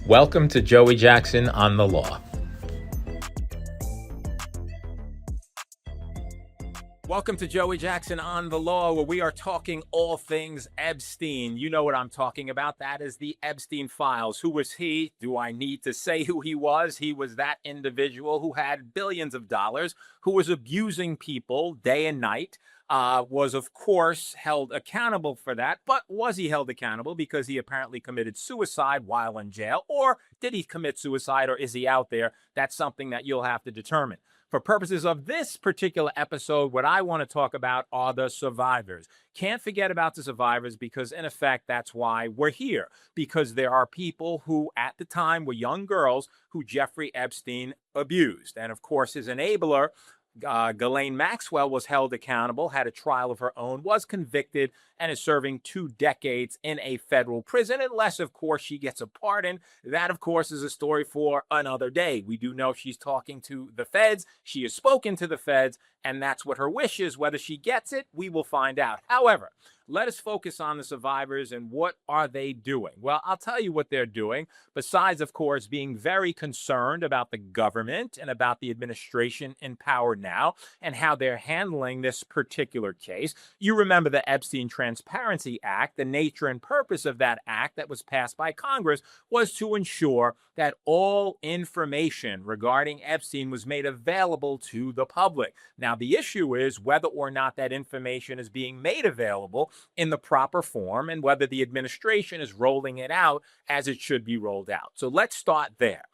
Welcome to Joey Jackson on the Law. Welcome to Joey Jackson on the Law, where we are talking all things Epstein. You know what I'm talking about. That is the Epstein files. Who was he? Do I need to say who he was? He was that individual who had billions of dollars, who was abusing people day and night, was, of course, held accountable for that. But was he held accountable because he apparently committed suicide while in jail? Or did he commit suicide, or is he out there? That's something that you'll have to determine. For purposes of this particular episode, what I want to talk about are the survivors. Can't forget about the survivors because, in effect, that's why we're here. Because there are people who, at the time, were young girls who Jeffrey Epstein abused. And, of course, his enabler, Ghislaine Maxwell, was held accountable, had a trial of her own, was convicted, and is serving 2 decades in a federal prison, unless, of course, she gets a pardon. That, of course, is a story for another day. We do know she's talking to the feds. She has spoken to the feds, and that's what her wish is. Whether she gets it, we will find out. However, let us focus on the survivors and what are they doing? Well, I'll tell you what they're doing, besides, of course, being very concerned about the government and about the administration in power now and how they're handling this particular case. You remember the Epstein Transparency Act. The nature and purpose of that act that was passed by Congress was to ensure that all information regarding Epstein was made available to the public. Now, the issue is whether or not that information is being made available in the proper form and whether the administration is rolling it out as it should be rolled out. So let's start there.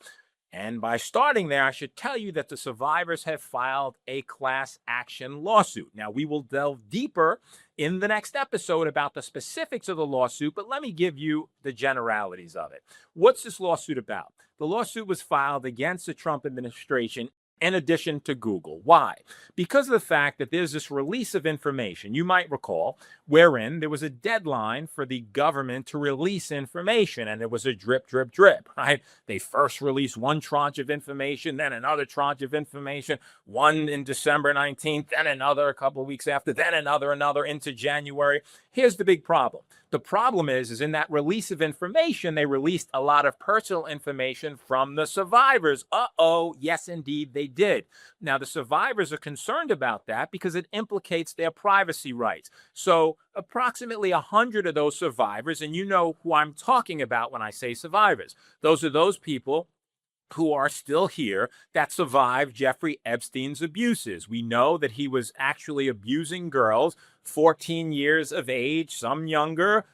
And by starting there, I should tell you that the survivors have filed a class action lawsuit. Now, we will delve deeper in the next episode about the specifics of the lawsuit, but let me give you the generalities of it. What's this lawsuit about? The lawsuit was filed against the Trump administration in addition to Google. Why? Because of the fact that there's this release of information, you might recall, wherein there was a deadline for the government to release information, and it was a drip, drip, drip, right? They first released one tranche of information, then another tranche of information, one in December 19th, then another a couple of weeks after, then another into January. Here's the big problem. The problem is in that release of information, they released a lot of personal information from the survivors. Yes, indeed, they did. Now, the survivors are concerned about that because it implicates their privacy rights. So approximately 100 of those survivors, and you know who I'm talking about when I say survivors, those are those people who are still here that survived Jeffrey Epstein's abuses. We know that he was actually abusing girls 14 years of age, some younger,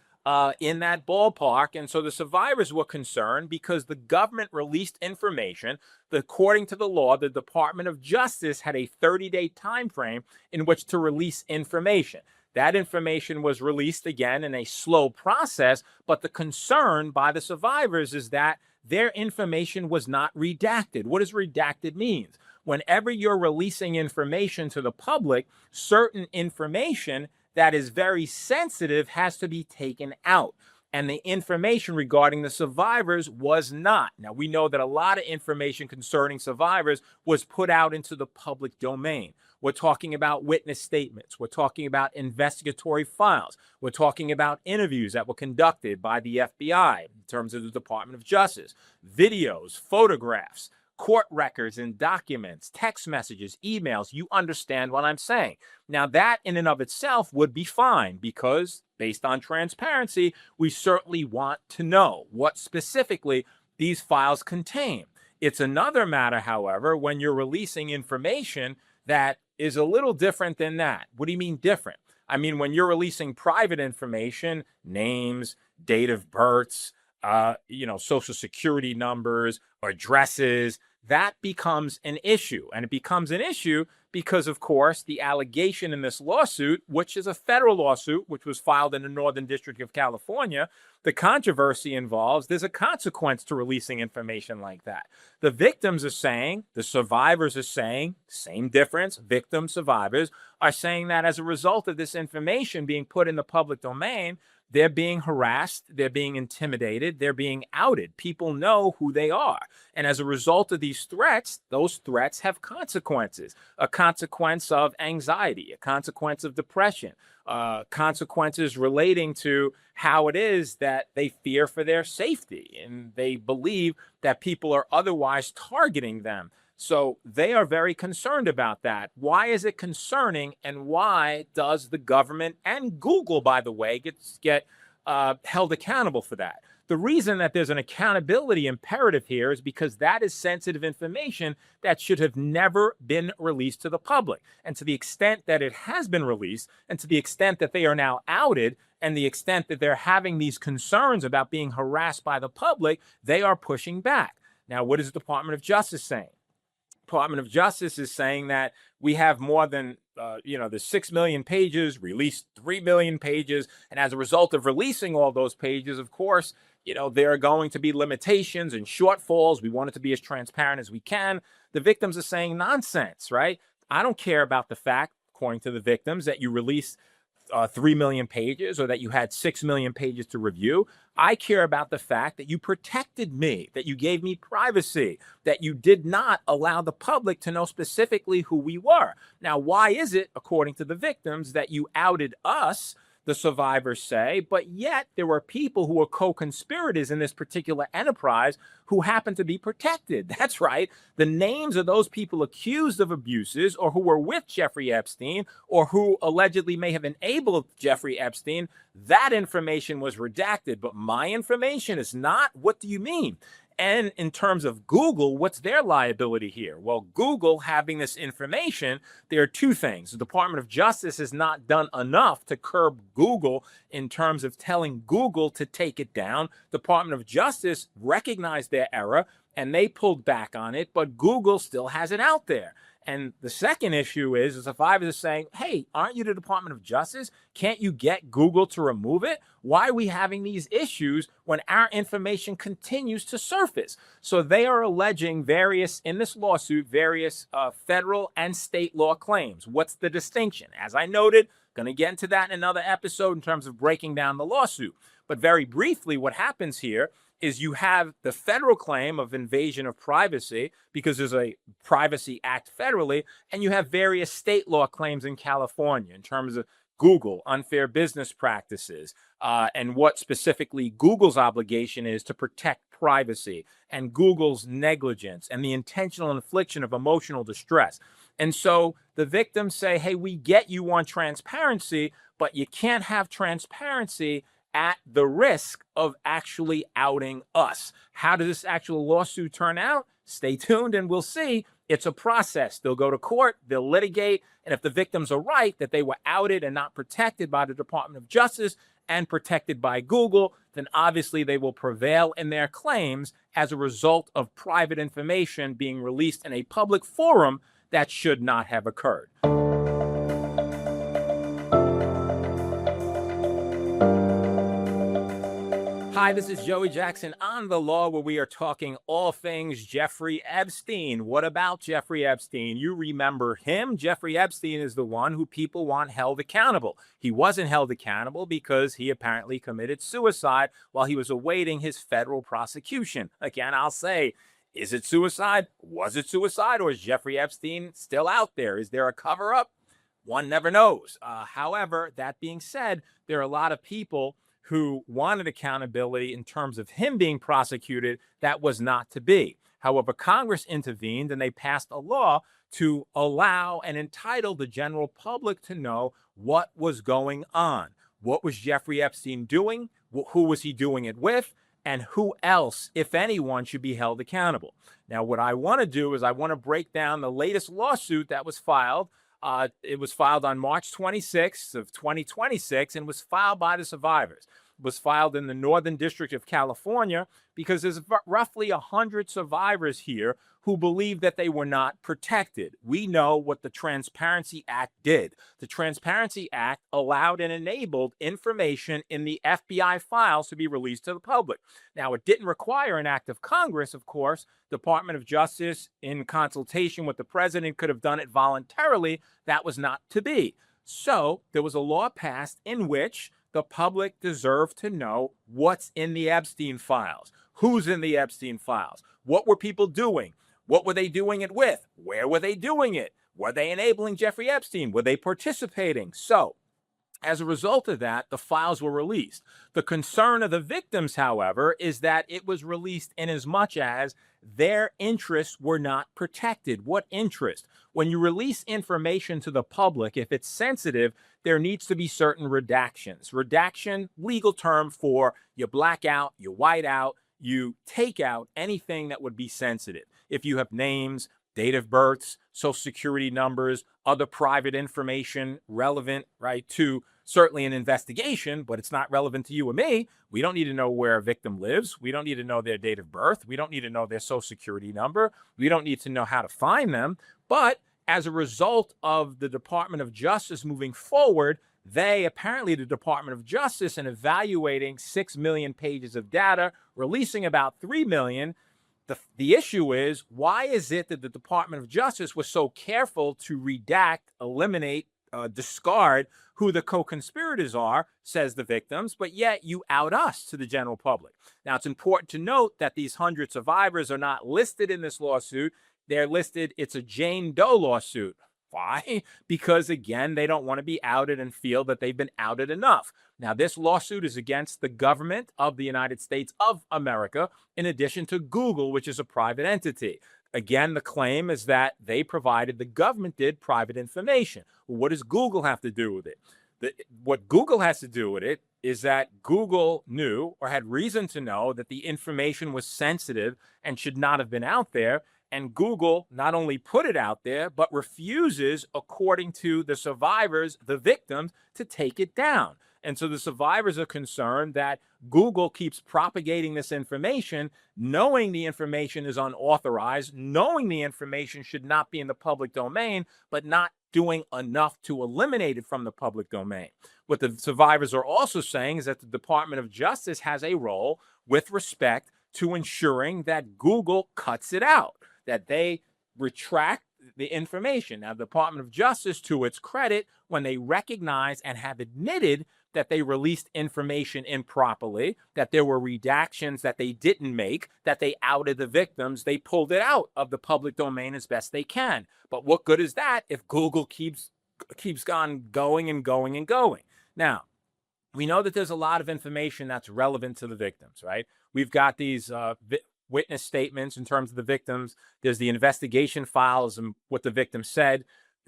in that ballpark. And so the survivors were concerned because the government released information. According to the law, the Department of Justice had a 30-day time frame in which to release information. That information was released again in a slow process, but the concern by the survivors is that their information was not redacted. What does redacted mean? Whenever you're releasing information to the public, certain information that is very sensitive has to be taken out. And the information regarding the survivors was not. Now, we know that a lot of information concerning survivors was put out into the public domain. We're talking about witness statements. We're talking about investigatory files. We're talking about interviews that were conducted by the FBI in terms of the Department of Justice, videos, photographs, court records and documents, text messages, emails. You understand what I'm saying. Now, that in and of itself would be fine because based on transparency, we certainly want to know what specifically these files contain. It's another matter, however, when you're releasing information that is a little different than that. What do you mean different? I mean, when you're releasing private information, names, date of births, social security numbers, addresses, that becomes an issue. And it becomes an issue because, of course, the allegation in this lawsuit, which is a federal lawsuit, which was filed in the Northern District of California, the controversy involves there's a consequence to releasing information like that. The victims are saying, the survivors are saying, same difference, victims, survivors, are saying that as a result of this information being put in the public domain, they're being harassed, they're being intimidated, they're being outed. People know who they are. And as a result of these threats, those threats have consequences. A consequence of anxiety, a consequence of depression, consequences relating to how it is that they fear for their safety and they believe that people are otherwise targeting them. So they are very concerned about that. Why is it concerning, and why does the government and Google, by the way, get held accountable for that? The reason that there's an accountability imperative here is because that is sensitive information that should have never been released to the public. And to the extent that it has been released, and to the extent that they are now outed, and the extent that they're having these concerns about being harassed by the public, they are pushing back. Now, what is the Department of Justice saying? Department of Justice is saying that we have more than, the 6 million pages, released 3 million pages. And as a result of releasing all those pages, of course, there are going to be limitations and shortfalls. We want it to be as transparent as we can. The victims are saying nonsense, right? I don't care about the fact, according to the victims, that you released 3 million pages or that you had 6 million pages to review. I care about the fact that you protected me, that you gave me privacy, that you did not allow the public to know specifically who we were. Now, why is it, according to the victims, that you outed us, the survivors say, but yet there were people who were co-conspirators in this particular enterprise who happened to be protected? That's right. The names of those people accused of abuses, or who were with Jeffrey Epstein, or who allegedly may have enabled Jeffrey Epstein, that information was redacted. But my information is not? What do you mean? And in terms of Google, what's their liability here? Well, Google having this information, there are two things. The Department of Justice has not done enough to curb Google in terms of telling Google to take it down. The Department of Justice recognized their error and they pulled back on it, but Google still has it out there. And the second issue is the survivors are saying, hey, aren't you the Department of Justice? Can't you get Google to remove it? Why are we having these issues when our information continues to surface? So they are alleging in this lawsuit, various federal and state law claims. What's the distinction? As I noted, going to get into that in another episode in terms of breaking down the lawsuit. But very briefly, what happens here is you have the federal claim of invasion of privacy because there's a Privacy Act federally, and you have various state law claims in California in terms of Google, unfair business practices, and what specifically Google's obligation is to protect privacy, and Google's negligence and the intentional infliction of emotional distress. And so the victims say, hey, we get you on transparency, but you can't have transparency at the risk of actually outing us. How does this actual lawsuit turn out? Stay tuned and we'll see. It's a process. They'll go to court, they'll litigate, and if the victims are right that they were outed and not protected by the Department of Justice and protected by Google, then obviously they will prevail in their claims as a result of private information being released in a public forum that should not have occurred. Hi, this is Joey Jackson on The Law, where we are talking all things Jeffrey Epstein. What about Jeffrey Epstein? You remember him? Jeffrey Epstein is the one who people want held accountable. He wasn't held accountable because he apparently committed suicide while he was awaiting his federal prosecution. Again, I'll say, is it suicide? Was it suicide? Or is Jeffrey Epstein still out there? Is there a cover-up? One never knows. However, that being said, there are a lot of people who wanted accountability in terms of him being prosecuted. That was not to be. However, Congress intervened and they passed a law to allow and entitle the general public to know what was going on. What was Jeffrey Epstein doing? Who was he doing it with? And who else, if anyone, should be held accountable? Now, what I want to do is I want to break down the latest lawsuit that was filed. It was filed on March 26th of 2026 and was filed by the survivors. It was filed in the Northern District of California because there's roughly 100 survivors here who believe that they were not protected. We know what the Transparency Act did. The Transparency Act allowed and enabled information in the FBI files to be released to the public. Now, it didn't require an act of Congress, of course. Department of Justice, in consultation with the president, could have done it voluntarily. That was not to be. So there was a law passed in which the public deserved to know what's in the Epstein files, who's in the Epstein files, what were people doing, what were they doing it with, where were they doing it, were they enabling Jeffrey Epstein, were they participating? So, as a result of that, the files were released. The concern of the victims, however, is that it was released in as much as their interests were not protected. What interest? When you release information to the public, if it's sensitive, there needs to be certain redactions. Redaction, legal term for you black out, you white out, you take out anything that would be sensitive. If you have names, date of births, social security numbers, other private information relevant, right, to certainly an investigation, but it's not relevant to you or me. We don't need to know where a victim lives. We don't need to know their date of birth. We don't need to know their social security number. We don't need to know how to find them. But as a result of the Department of Justice moving forward, the Department of Justice, in evaluating 6 million pages of data, releasing about 3 million, the issue is, why is it that the Department of Justice was so careful to redact, eliminate, discard who the co-conspirators are, says the victims, but yet you out us to the general public? Now, it's important to note that these 100 survivors are not listed in this lawsuit. They're listed, it's a Jane Doe lawsuit. Why? Because, again, they don't want to be outed and feel that they've been outed enough. Now, this lawsuit is against the government of the United States of America, in addition to Google, which is a private entity. Again, the claim is that the government did private information. Well, what does Google have to do with it? What Google has to do with it is that Google knew or had reason to know that the information was sensitive and should not have been out there. And Google not only put it out there, but refuses, according to the survivors, the victims, to take it down. And so the survivors are concerned that Google keeps propagating this information, knowing the information is unauthorized, knowing the information should not be in the public domain, but not doing enough to eliminate it from the public domain. What the survivors are also saying is that the Department of Justice has a role with respect to ensuring that Google cuts it out, that they retract the information. Now, the Department of Justice, to its credit, when they recognize and have admitted that they released information improperly, that there were redactions that they didn't make, that they outed the victims, they pulled it out of the public domain as best they can. But what good is that if Google keeps on going and going and going? Now, we know that there's a lot of information that's relevant to the victims, right? We've got these witness statements in terms of the victims. There's the investigation files and what the victim said.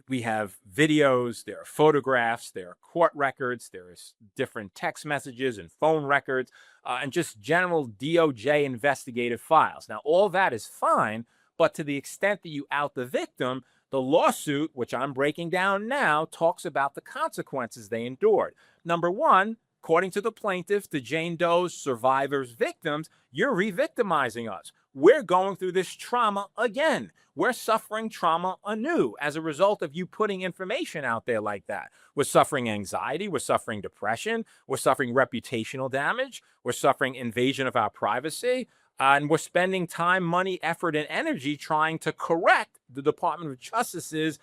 We have videos, there are photographs, there are court records, there's different text messages and phone records, and just general DOJ investigative files. Now, all that is fine, but to the extent that you out the victim, the lawsuit, which I'm breaking down now, talks about the consequences they endured. Number one, according to the plaintiff, to Jane Doe's survivors, victims, you're re-victimizing us. We're going through this trauma again. We're suffering trauma anew as a result of you putting information out there like that. We're suffering anxiety. We're suffering depression. We're suffering reputational damage. We're suffering invasion of our privacy. And we're spending time, money, effort, and energy trying to correct the Department of Justice's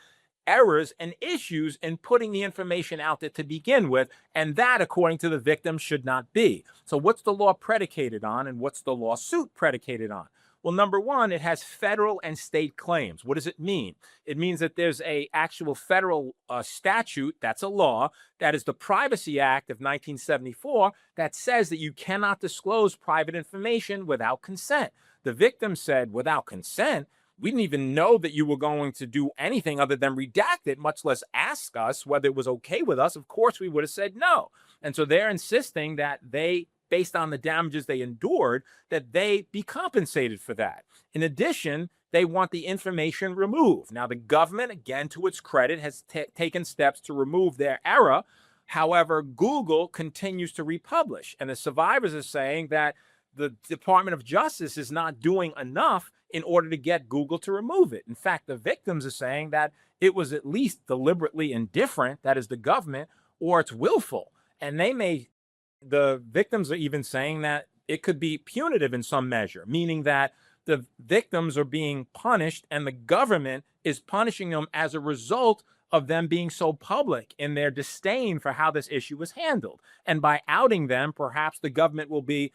errors and issues in putting the information out there to begin with. And that, according to the victim, should not be. So what's the law predicated on, and what's the lawsuit predicated on? Well, number one, it has federal and state claims. What does it mean? It means that there's a actual federal statute, that's a law, that is the Privacy Act of 1974, that says that you cannot disclose private information without consent. The victim said, without consent? We didn't even know that you were going to do anything other than redact it, much less ask us whether it was okay with us. Of course, we would have said no. And so they're insisting that they, based on the damages they endured, that they be compensated for that. In addition, they want the information removed. Now, the government, again, to its credit, has taken steps to remove their error. However, Google continues to republish. And the survivors are saying that the Department of Justice is not doing enough in order to get Google to remove it. In fact, the victims are saying that it was at least deliberately indifferent, that is the government, or it's willful. And the victims are even saying that it could be punitive in some measure, meaning that the victims are being punished and the government is punishing them as a result of them being so public in their disdain for how this issue was handled. And by outing them, perhaps the government will be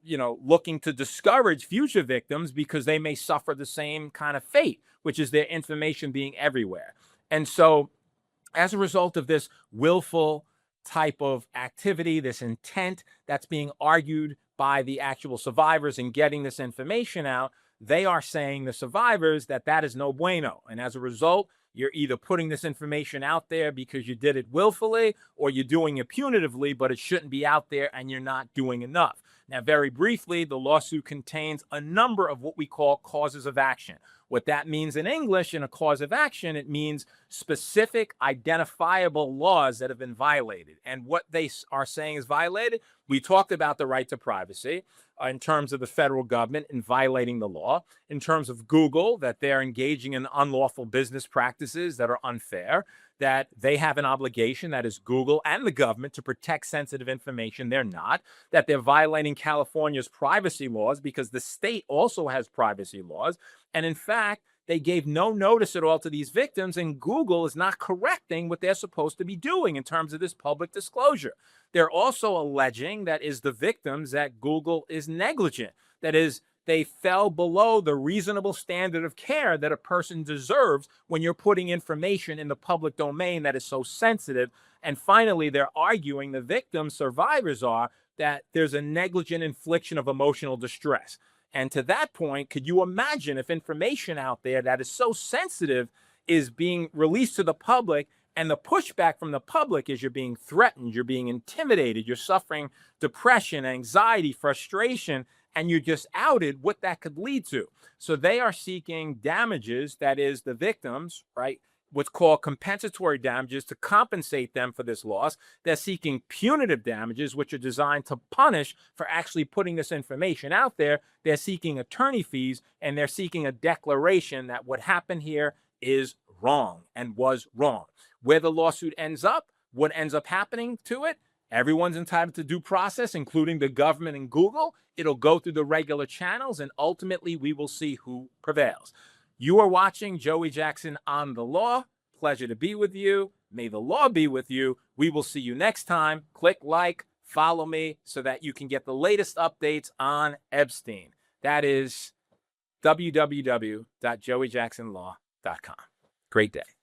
looking to discourage future victims because they may suffer the same kind of fate, which is their information being everywhere. And so as a result of this willful type of activity, this intent that's being argued by the actual survivors in getting this information out, they are saying, the survivors, that that is no bueno. And as a result, you're either putting this information out there because you did it willfully, or you're doing it punitively, but it shouldn't be out there and you're not doing enough. Now, very briefly, the lawsuit contains a number of what we call causes of action. What that means in English, in a cause of action, it means specific identifiable laws that have been violated. And what they are saying is violated, we talked about the right to privacy in terms of the federal government in violating the law, in terms of Google, that they're engaging in unlawful business practices that are unfair, that they have an obligation, that is Google and the government, to protect sensitive information. They're not. That they're violating California's privacy laws because the state also has privacy laws. And in fact, they gave no notice at all to these victims, and Google is not correcting what they're supposed to be doing in terms of this public disclosure. They're also alleging that is the victims that Google is negligent. That is, they fell below the reasonable standard of care that a person deserves when you're putting information in the public domain that is so sensitive. And finally, they're arguing, the victims, survivors are, that there's a negligent infliction of emotional distress. And to that point, could you imagine if information out there that is so sensitive is being released to the public, and the pushback from the public is you're being threatened, you're being intimidated, you're suffering depression, anxiety, frustration, and you just outed, what that could lead to. So they are seeking damages, that is the victims, right? What's called compensatory damages to compensate them for this loss. They're seeking punitive damages, which are designed to punish for actually putting this information out there. They're seeking attorney fees, and they're seeking a declaration that what happened here is wrong and was wrong. Where the lawsuit ends up, what ends up happening to it, everyone's entitled to due process, including the government and Google. It'll go through the regular channels, and ultimately we will see who prevails. You are watching Joey Jackson on the Law. Pleasure to be with you. May the law be with you. We will see you next time. Click like, follow me so that you can get the latest updates on Epstein. That is www.joeyjacksonlaw.com. Great day.